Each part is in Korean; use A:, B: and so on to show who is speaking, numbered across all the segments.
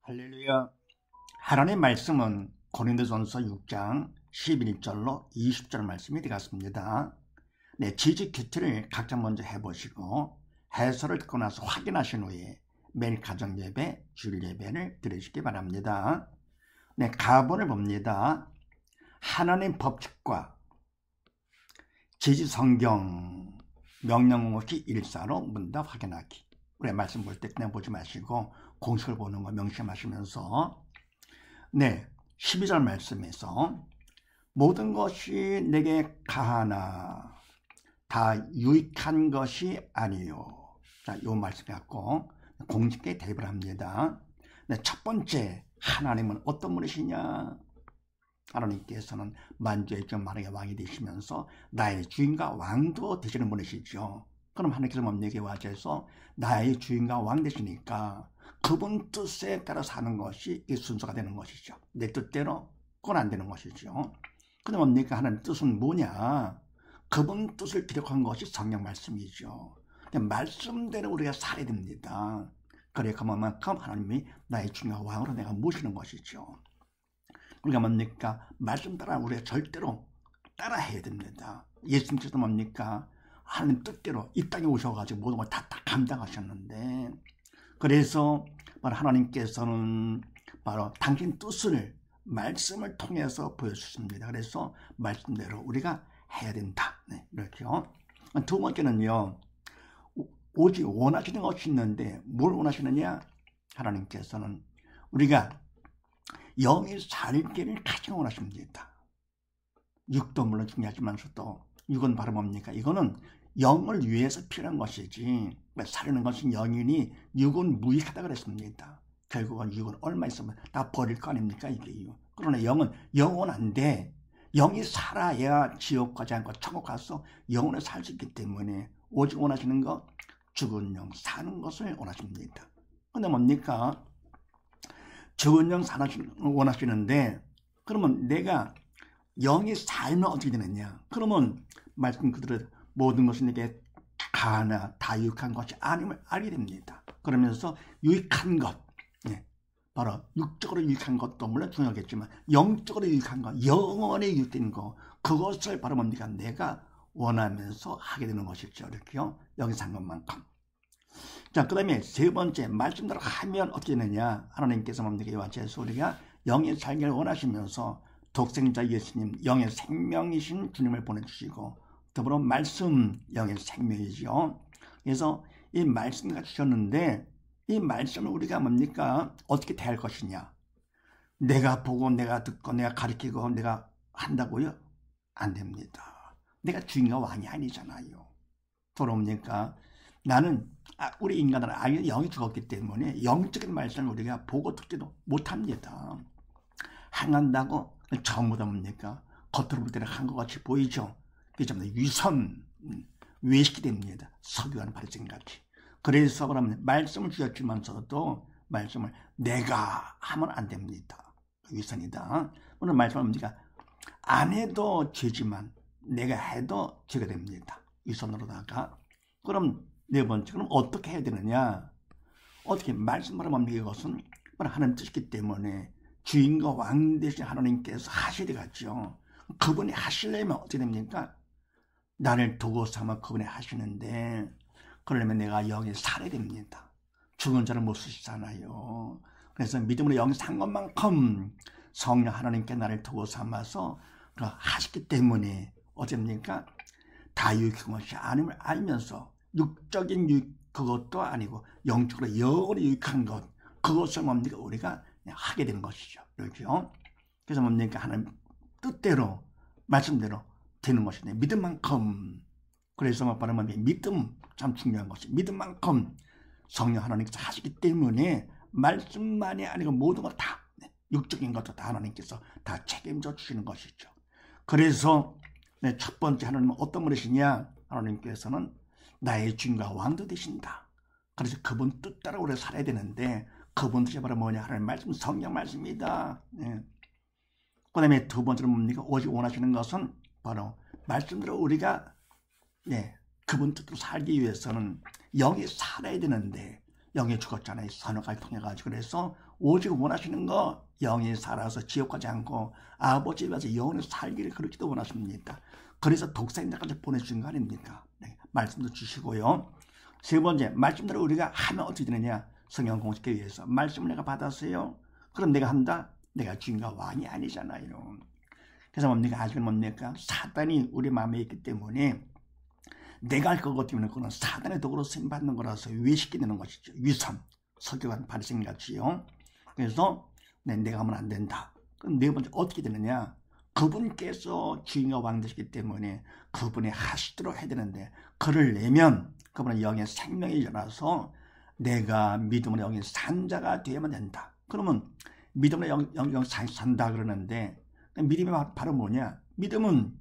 A: 할렐루야. 하나님의 말씀은 고린도전서 6장 11절로 20절 말씀이 되겠습니다. 지지 큐티를 각자 먼저 해보시고 해설을 듣고 나서 확인하신 후에 매일 가정예배, 주일예배를 드리시기 바랍니다. 가본을 봅니다. 하나님 법칙과 지지 성경 명령 없이 일사로 문답 확인하기. 우리 말씀 볼 때 그냥 보지 마시고 공식을 보는 거 명심하시면서 12절 말씀에서 모든 것이 내게 가하나 다 유익한 것이 아니요. 자, 요 말씀 갖고 공식에 대입을 합니다. 첫 번째, 하나님은 어떤 분이시냐? 하나님께서는 만주의 주 만왕의 왕이 되시면서 나의 주인과 왕도 되시는 분이시죠. 그럼 하나님께서 뭡니까? 와셔서 나의 주인과 왕 되시니까 그분 뜻에 따라 사는 것이 이 순서가 되는 것이죠. 내 뜻대로 그건 안 되는 것이죠. 근데 뭡니까? 하나님 뜻은 뭐냐? 그분 뜻을 기록한 것이 성경 말씀이죠. 말씀대로 우리가 살아야 됩니다. 그래 그만큼 하나님이 나의 주인과 왕으로 내가 모시는 것이죠. 우리가 뭡니까? 말씀 따라 우리가 절대로 따라해야 됩니다. 예수님께서 뭡니까? 하나님 뜻대로 이 땅에 오셔가지고 모든 걸 다 감당하셨는데, 그래서 바로 하나님께서는 바로 당신 뜻을 말씀을 통해서 보여주십니다. 그래서 말씀대로 우리가 해야 된다. 이렇게요. 두 번째는요, 오직 원하시는 것이 있는데 뭘 원하시느냐? 하나님께서는 우리가 영이 살기를 가장 원하십니다. 육도 물론 중요하지만서도 육은 바로 뭡니까? 이거는 영을 위해서 필요한 것이지 살리는 것은 영이니 육은 무익하다 그랬습니다. 결국은 육은 얼마 있으면 다 버릴 거 아닙니까? 이게. 그러나 영은 영원한데 영이 살아야 지옥 가지 않고 천국 가서 영원히 살 수 있기 때문에 오직 원하시는 것, 죽은 영 사는 것을 원하십니다. 근데 뭡니까? 죽은 영 원하시는데, 그러면 내가 영이 살면 어떻게 되느냐? 그러면 말씀 그대로 모든 것은 내게 가나 다 유익한 것이 아님을 알게 됩니다. 그러면서 유익한 것, 바로 육적으로 유익한 것도 물론 중요하겠지만 영적으로 유익한 것, 영원히 유익된 것, 그것을 바로 뭡니까? 내가 원하면서 하게 되는 것이죠. 이렇게요. 여기서 한 것만큼. 자, 그 다음에 세 번째, 말씀대로 하면 어떻게 되느냐? 하나님께서 뭡니까? 이와 같이 우리가 영의 살기를 원하시면서 독생자 예수님, 영의 생명이신 주님을 보내주시고, 더불어 말씀, 영의 생명이죠. 그래서 이 말씀을 주셨는데, 이 말씀을 우리가 뭡니까? 어떻게 대할 것이냐? 내가 보고, 내가 듣고, 내가 가르치고, 내가 한다고요? 안 됩니다. 내가 주인과 왕이 아니잖아요. 돌아옵니까? 나는 우리 인간은 아예 영이 죽었기 때문에 영적인 말씀을 우리가 보고 듣지도 못합니다. 행한다고 전부 다 뭡니까? 겉으로 볼 때는 한 것 같이 보이죠. 그게 전부 다 위선, 외식이 됩니다. 서기관 바리새인같이. 그래서 그러면 말씀을 주셨지만서도 말씀을 내가 하면 안 됩니다. 위선이다. 오늘 말씀은 뭡니까? 안 해도 죄지만 내가 해도 죄가 됩니다. 위선으로다가. 그럼 네 번째, 그럼 어떻게 해야 되느냐? 어떻게 말씀을 하면 이것은 하나님 뜻이기 때문에 주인과 왕 대신 하나님께서 하셔야 되겠죠. 그분이 하시려면 어떻게 됩니까? 나를 두고 삼아 그분이 하시는데, 그러려면 내가 영에 살아야 됩니다. 죽은 자를 못 쓰시잖아요. 그래서 믿음으로 영에 산 것만큼 성령 하나님께 나를 두고 삼아서 하시기 때문에 어쩝니까? 다 유익한 것이 아님을 알면서 육적인 유익 그것도 아니고 영적으로 영원히 유익한 것, 그것을 뭡니까? 우리가 하게 되는 것이죠. 그렇죠? 그래서 뭡니까? 하나님 뜻대로 말씀대로 되는 것이네. 믿음만큼. 그래서 바로 뭡니까? 믿음 참 중요한 것이 믿음만큼 성령 하나님께서 하시기 때문에 말씀만이 아니고 모든 것 다 육적인 것도 다 하나님께서 다 책임져 주시는 것이죠. 그래서 첫 번째 하나님은 어떤 분이시냐? 하나님께서는 나의 주인과 왕도 되신다. 그래서 그분 뜻 따라 우리가 살아야 되는데 그분 뜻이 바로 뭐냐? 하나님 말씀, 성경 말씀이다. 그 다음에 두 번째로 뭡니까? 오직 원하시는 것은 바로 말씀대로 우리가 그분 뜻으로 살기 위해서는 영이 살아야 되는데 영이 죽었잖아요. 선악을 통해 가지고. 그래서 오직 원하시는 거 영이 살아서 지옥 가지 않고 아버지 집에서 영원히 살기를 그렇게도 원하십니다. 그래서 독사인자까지 보내주신 거 아닙니까? 네, 말씀도 주시고요. 세 번째, 말씀대로 우리가 하면 어떻게 되느냐? 성경 공식에 의해서 말씀을 내가 받았어요. 그럼 내가 한다? 내가 주인과 왕이 아니잖아요. 그래서 뭡니까? 아직은 뭡니까? 사단이 우리 마음에 있기 때문에 내가 할 거기 때문에 그건 사단의 도구로 쓰임받는 거라서 위시키게 되는 것이죠. 위선, 석유관 바리새인 같이요. 그래서 내가 하면 안 된다. 그럼 네 번째 어떻게 되느냐? 그분께서 주인과 왕 되시기 때문에 그분이 하시도록 해야 되는데 그를 내면 그분은 영의 생명이 일어나서 내가 믿음으로 영의 산자가 되어야만 된다. 그러면 믿음으로 영 산다 그러는데 믿음이 바로 뭐냐? 믿음은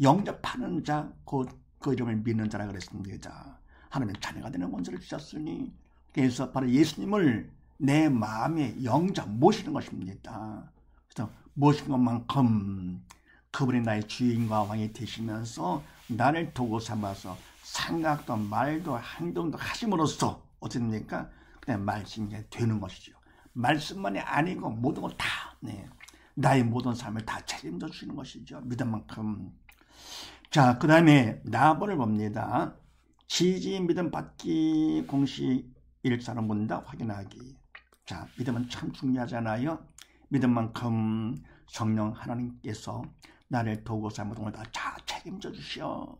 A: 영접하는 자, 그 이름을 믿는 자라 그랬습니다. 하나님의 자녀가 되는 원수를 주셨으니 그래서 바로 예수님을 내 마음에 영접 모시는 것입니다. 그래서 모신 것만큼 그분이 나의 주인과 왕이 되시면서 나를 도구 삼아서 생각도 말도 행동도 하심으로써 어떻게 됩니까? 그냥 말씀이 되는 것이죠. 말씀만이 아니고 모든 걸 다 나의 모든 삶을 다 책임져 주시는 것이죠. 믿을 만큼. 자, 그 다음에 나번을 봅니다. 지지 믿음 받기 공식 114로 묻는다 확인하기. 자, 믿음은 참 중요하잖아요. 믿은 만큼 성령 하나님께서 나를 도구 삼아 모든 걸 다 책임져 주시오.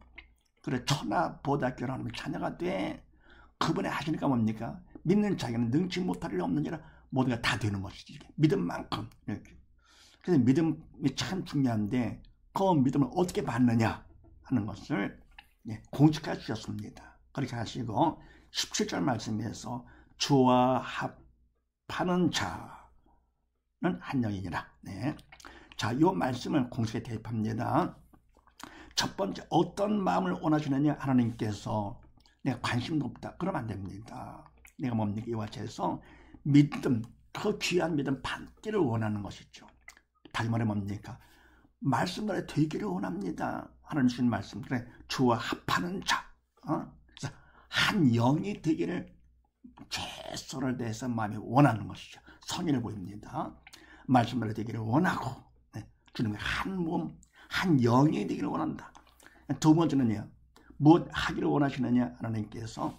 A: 그래 천하보다 하나님의 자녀가 돼. 그분이 하시니까 뭡니까? 믿는 자에게는 능치 못할 일 없느니라 모든 게 다 되는 것이지. 믿은 만큼. 이렇게. 그래서 믿음이 참 중요한데 그 믿음을 어떻게 받느냐 하는 것을 공식해 주셨습니다. 그렇게 하시고 17절 말씀에서 주와 합하는 자는 한 영이니라. 네. 자, 이 말씀을 공식에 대입합니다. 첫 번째 어떤 마음을 원하시느냐 하나님께서 내가 관심도 없다. 그러면 안 됩니다. 내가 뭡니까? 이와 같이 해서 믿음, 그 귀한 믿음 받기를 원하는 것이죠. 다시 말해 뭡니까? 말씀대로 되기를 원합니다. 하나님 주신 말씀. 그래, 주와 합하는 자. 그래서 한 영이 되기를 최선을 다해서 마음이 원하는 것이죠. 선의를 보입니다. 말씀대로 되기를 원하고 주님의 한 몸, 한 영이 되기를 원한다. 두 번째는요. 무엇 하기를 원하시느냐? 하나님께서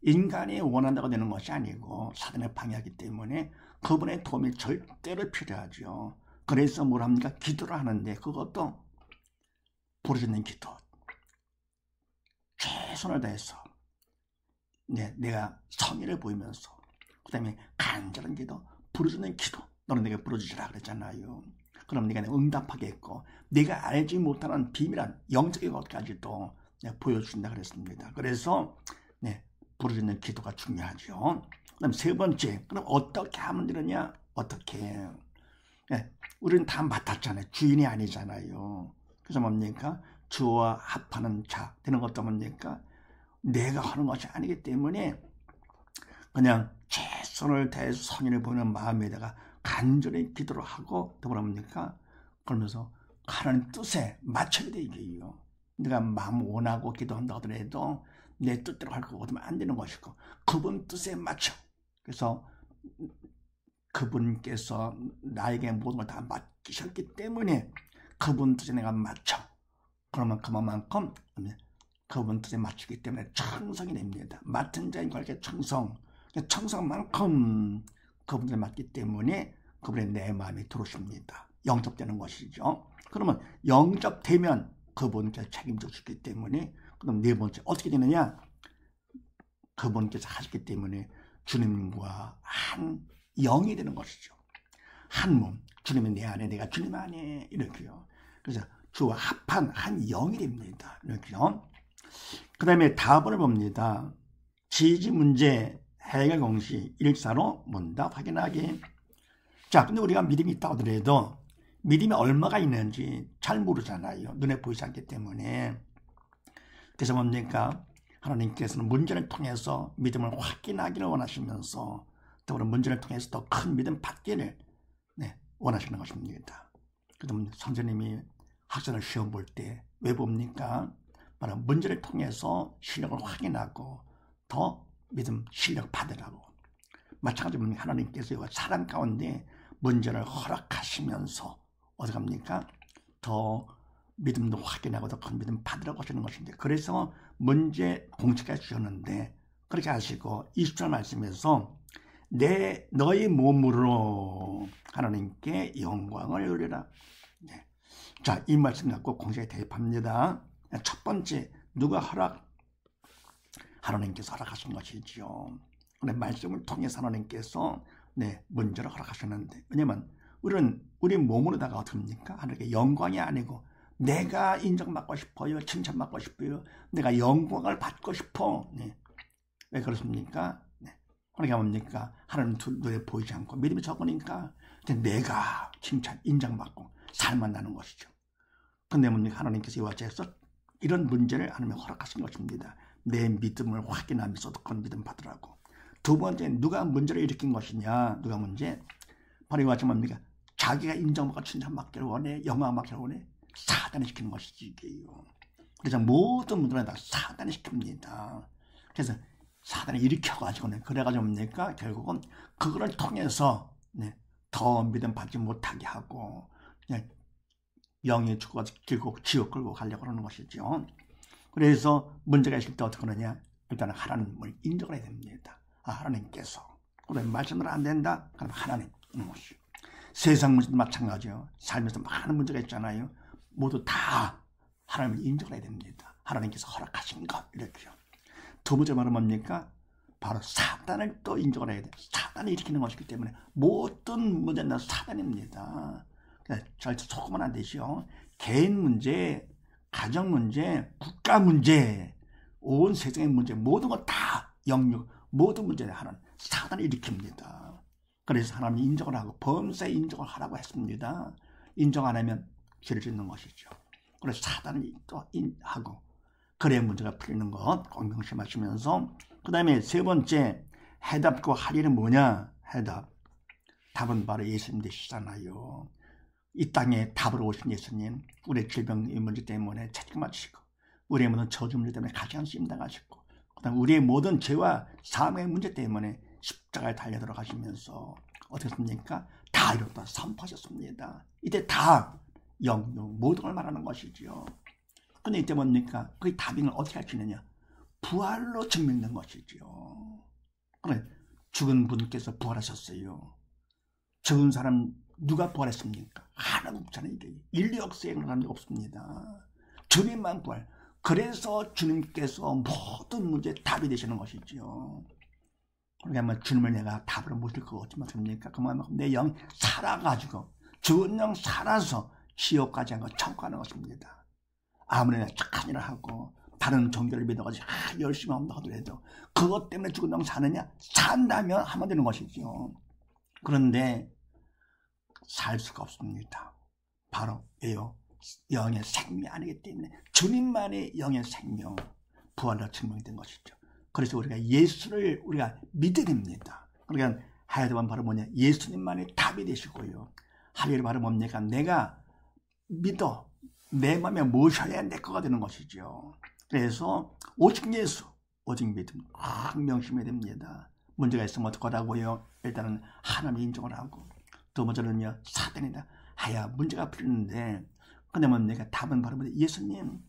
A: 인간이 원한다고 되는 것이 아니고 사단에 방해하기 때문에 그분의 도움이 절대로 필요하죠. 그래서 뭘 합니까? 기도를 하는데 그것도 부르짖는 기도. 최선을 다해서 내가 성의를 보이면서 그 다음에 간절한 기도, 부르짖는 기도. 너는 내가 부르짖으라 그랬잖아요. 그럼 네가 응답하겠고 네가 알지 못하는 비밀한 영적인 것까지도 보여준다 그랬습니다. 그래서 부르짖는 기도가 중요하죠. 그다음 세 번째, 그럼 어떻게 하면 되느냐? 어떻게? 우리는 다 맡았잖아요. 주인이 아니잖아요. 그래서 뭡니까? 주와 합하는 자 되는 것도 뭡니까? 내가 하는 것이 아니기 때문에 그냥 최선을 다해서 선의를 보이는 마음에다가 간절히 기도를 하고 또 뭡니까? 그러면서 하나님 뜻에 맞춰야 돼 이게요. 내가 마음 원하고 기도한다 하더라도 내 뜻대로 할 거거든 안 되는 것이고 그분 뜻에 맞춰. 그래서 그분께서 나에게 모든 걸 다 맡기셨기 때문에 그분 뜻에 내가 맞춰. 그러면 그만큼 그분 뜻에 맞추기 때문에 청성이 됩니다. 맡은 자인 관계 청성. 청성만큼 그분에 맞기 때문에 그분의 내 마음이 들어오십니다. 영접되는 것이죠. 그러면 영접되면 그분께서 책임져 주기 때문에 그럼 네 번째 어떻게 되느냐? 그분께서 하시기 때문에 주님과 한 영이 되는 것이죠. 한 몸, 주님이 내 안에 내가 주님 안에 이렇게요. 그래서 주와 합한 한 영이 됩니다. 이렇게요. 그 다음에 다음을 봅니다. 지지 문제 해결 공식 114로 문답 확인하기. 자, 근데 우리가 믿음이 있다 하더라도 믿음이 얼마가 있는지 잘 모르잖아요. 눈에 보이지 않기 때문에. 그래서 뭡니까? 하나님께서는 문제를 통해서 믿음을 확인하기를 원하시면서 또 문제를 통해서 더 큰 믿음 받기를 원하시는 것입니다. 그럼 선생님이 학생을 시험 볼 때 왜 봅니까? 바로 문제를 통해서 실력을 확인하고 더 믿음 실력 받으라고. 마찬가지로 하나님께서 사람 가운데 문제를 허락하시면서 어디 갑니까? 더 믿음도 확인하고 더 큰 믿음 받으라고 하시는 것인데, 그래서 문제 공책까지 주셨는데 그렇게 하시고 20절 말씀에서 너희 몸으로 하나님께 영광을 돌리라. 네. 자, 이 말씀 갖고 공책에 대입합니다. 첫 번째, 누가 하나님께서 허락하신 것이죠. 말씀을 통해서 하나님께서 문제를 허락하셨는데, 왜냐면 우리 몸으로다가 어떻습니까? 하나님께 영광이 아니고 내가 인정받고 싶어요, 칭찬받고 싶어요, 내가 영광을 받고 싶어. 왜 그렇습니까? 그러니까 뭡니까? 하나님 눈에 보이지 않고 믿음이 적으니까 내가 칭찬, 인정받고 살만나는 것이죠. 근데 뭡니까? 하나님께서 이와 같이 해서 이런 문제를 하나님이 허락하신 것입니다. 내 믿음을 확인하면서 더 큰 믿음 받으라고. 두 번째, 누가 문제를 일으킨 것이냐? 누가 문제? 바로 이와 같이 뭡니까? 자기가 인정받고 칭찬받기를 원해, 영광받기를 원해. 사단이 시키는 것이지, 이게요. 그래서 모든 문제를 다 사단이 시킵니다. 그래서 사단이 일으켜가지고는, 그래가지고 뭡니까? 결국은 그거를 통해서 더 믿음 받지 못하게 하고 그냥 영이 죽고 길고 지옥 끌고 가려고 하는 것이죠. 그래서 문제가 있을 때 어떻게 하느냐? 일단 하나님을 인정을 해야 됩니다. 하나님께서. 그래, 말씀을 안 된다? 그럼 하나님. 세상 문제도 마찬가지요. 살면서 많은 문제가 있잖아요. 모두 다 하나님을 인정을 해야 됩니다. 하나님께서 허락하신 것, 이렇게요. 두 번째 말은 뭡니까? 바로 사단을 또 인정을 해야 돼요. 사단이 일으키는 것이기 때문에 모든 문제는 사단입니다. 절대 속으면 안 되죠. 개인 문제, 가정 문제, 국가 문제, 온 세상의 문제, 모든 것 다 영역, 모든 문제를 하는 사단이 일으킵니다. 그래서 하나님이 인정을 하고 범사에 인정을 하라고 했습니다. 인정 안 하면 죄를 짓는 것이죠. 그래서 사단이 또 하고, 그래야 문제가 풀리는 것 꼭 명심하시면서, 그 다음에 세 번째, 해답과 할 일은 뭐냐? 해답. 답은 바로 예수님 되시잖아요. 이 땅에 답으로 오신 예수님, 우리의 질병의 문제 때문에 책임을 지시고, 우리의 모든 저주 문제 때문에 가시한 수임 당하시고, 그 다음에 우리의 모든 죄와 사망의 문제 때문에 십자가에 달려 들어가시면서 어떻게 했습니까? 다 이뤘다 선포하셨습니다. 이때 다 영육 모든 걸 말하는 것이죠. 근데 이때 뭡니까? 그 답을 어떻게 하시느냐? 부활로 증명된 것이죠. 그래, 죽은 분께서 부활하셨어요. 죽은 사람 누가 부활했습니까? 하나도 없잖아요. 이게 인류 역사에 그런 게 없습니다. 주님만 부활. 그래서 주님께서 모든 문제에 답이 되시는 것이죠. 그러니까 주님을 내가 답으로 모실 거 어찌 맞습니까? 그만큼 내 영이 살아가지고, 죽은 영 살아서 지옥까지 한 거 천국하는 것입니다. 아무리 내가 착한 일을 하고 다른 종교를 믿어가지고 열심히 한다고 하더라도 그것 때문에 죽은 영 사느냐? 산다면 하면 되는 것이죠. 그런데 살 수가 없습니다. 바로 왜요? 영의 생명이 아니기 때문에 주님만의 영의 생명, 부활로 증명된 것이죠. 그래서 우리가 예수를 우리가 믿어야 됩니다. 그러니까 해야 되는 바로 뭐냐? 예수님만의 답이 되시고요. 할 일이 바로 뭡니까? 내가 믿어 내 마음에 모셔야 내 거가 되는 것이죠. 그래서 오직 예수, 오직 믿음 명심해야 됩니다. 문제가 있으면 어떡하라고요? 일단은 하나님 인정을 하고, 두 번째는요, 사단이다. 문제가 풀리는데, 근데 뭡니까? 답은 바로 뭐냐? 예수님.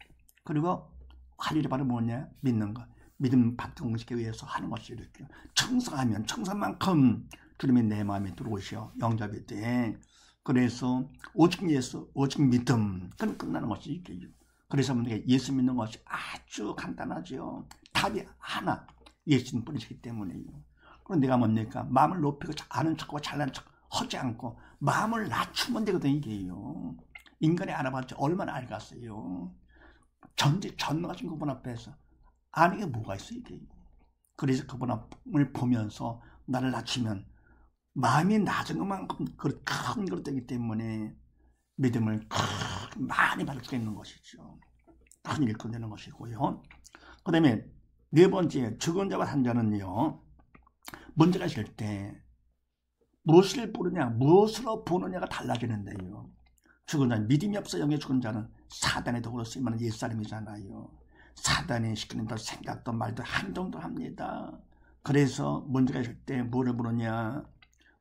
A: 그리고 할 일이 바로 뭐냐? 믿는 것. 믿음 받동식에 의해서 하는 것이 이렇게. 청성하면 청성만큼 주님이 내 마음에 들어오시어 영접이 돼. 그래서 오직 예수, 오직 믿음. 그건 끝나는 것이 이게요. 그래서 우리가 예수 믿는 것이 아주 간단하죠. 답이 하나, 예수님 뿐이시기 때문에요. 그럼 내가 뭡니까? 마음을 높이고 아는 척하고 잘나는 척 하지 않고 마음을 낮추면 되거든, 이게요. 인간이 알아봤자 얼마나 알겠어요. 전능하신 그분 앞에서 아는 게 뭐가 있어, 이게. 그래서 그분을 보면서 나를 낮추면 마음이 낮은 것만큼 큰 걸 되기 때문에 믿음을 많이 받을 수 있는 것이죠. 큰 일을 끝내는 것이고요. 그 다음에 네 번째, 죽은 자와 산 자는요, 문제가 있을 때 무엇을 보느냐, 무엇으로 보느냐가 달라지는데요. 죽은 자는 믿음이 없어 영의 죽은 자는 사단의 도구로 쓰임하는 옛사람이잖아요. 사단이 시키는 대로 생각도 말도 행동도 합니다. 그래서 문제가 있을 때 뭐를 보느냐?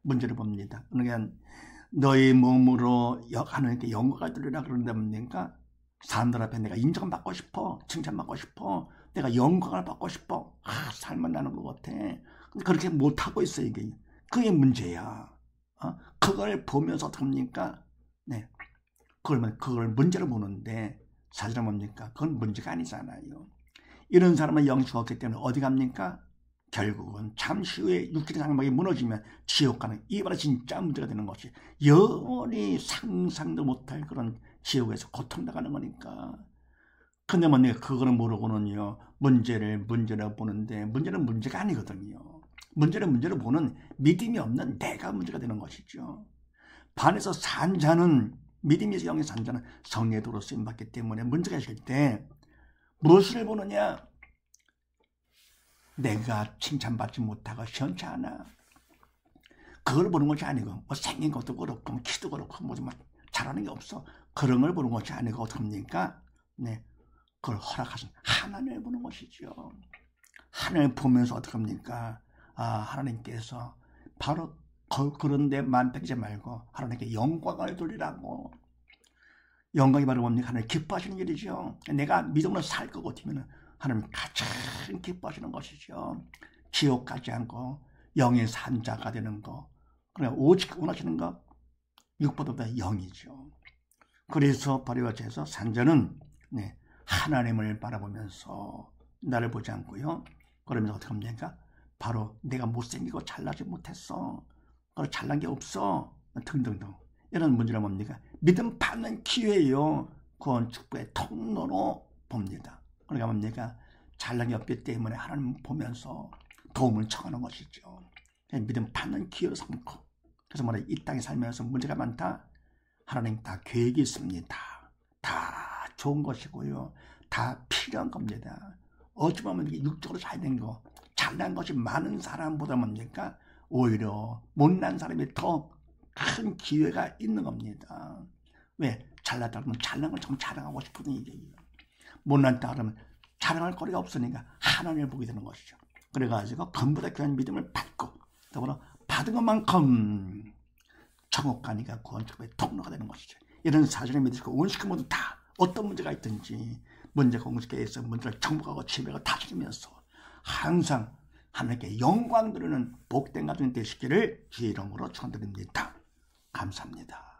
A: 문제를 봅니다. 그러니까 너희 몸으로 하나님께 영광을 돌리라 그런다 보니까 사람들 앞에 내가 인정받고 싶어, 칭찬받고 싶어, 내가 영광을 받고 싶어. 살만 나는 것 같아. 근데 그렇게 못하고 있어, 이게. 그게 문제야. 그걸 보면서 어떻게 합니까? 네. 그걸 문제로 보는데 사실은 뭡니까? 그건 문제가 아니잖아요. 이런 사람은 영수가 없기 때문에 어디 갑니까? 결국은 잠시 후에 육체의 장막이 무너지면 지옥 가는, 이 바로 진짜 문제가 되는 것이 영원히 상상도 못할 그런 지옥에서 고통당하는 거니까. 근데 뭐 내가 그거는 모르고는요, 문제를 보는데 문제는 문제가 아니거든요. 문제를 보는 믿음이 없는 내가 문제가 되는 것이죠. 반에서 산 자는, 믿음에서 영에 산 자는 성령의 도로 쓰임받기 때문에 문제가 있을 때 무엇을 보느냐? 내가 칭찬받지 못하고 시원치 않아. 그걸 보는 것이 아니고, 뭐 생긴 것도 그렇고, 뭐 키도 그렇고, 뭐 잘하는 게 없어. 그런 걸 보는 것이 아니고, 어떡합니까? 네. 그걸 허락하신 하나님을 보는 것이죠. 하나님을 보면서 어떡합니까? 하나님께서 바로 그런데 만패기지 말고, 하나님께 영광을 돌리라고. 영광이 바로 뭡니까? 하나님 기뻐하시는 일이죠. 내가 믿음으로 살 것 같으면 하나님 가장 기뻐하시는 것이죠. 지옥 가지 않고 영의 산자가 되는 거. 그래 오직 원하시는 거 육보다 영이죠. 그래서 바리바치에서 산자는 하나님을 바라보면서 나를 보지 않고요. 그러면서 어떻게 합니까? 바로 내가 못생기고 잘나지 못했어. 잘난 게 없어. 등등등. 이런 문제는 뭡니까? 믿음 받는 기회예요. 구원 축복의 통로로 봅니다. 그러니까 뭡니까? 잘난 게 없기 때문에 하나님 보면서 도움을 청하는 것이죠. 믿음 받는 기회로 삼고. 그래서 뭐래? 이 땅에 살면서 문제가 많다. 하나님 다 계획이 있습니다. 다 좋은 것이고요. 다 필요한 겁니다. 어찌 보면 육적으로 잘된 거, 잘난 것이 많은 사람보다 뭡니까? 오히려 못난 사람이 더 큰 기회가 있는 겁니다. 왜? 잘났다 그러면 잘난 걸 좀 자랑하고 싶은 얘기예요. 못났다 그러면 자랑할 거리가 없으니까 하나님을 보게 되는 것이죠. 그래가지고 금보다 귀한 믿음을 받고 더불어 받은 것만큼 천국 가니까 구원축복의 통로가 되는 것이죠. 이런 사실을 믿으시고 온식한 모두 다 어떤 문제가 있든지 문제가 온식에서 문제를 정복하고 지배하고 다스리면서 항상 하나님께 영광 드리는 복된 가정이 되시기를 주의 이름으로 축원드립니다. 감사합니다.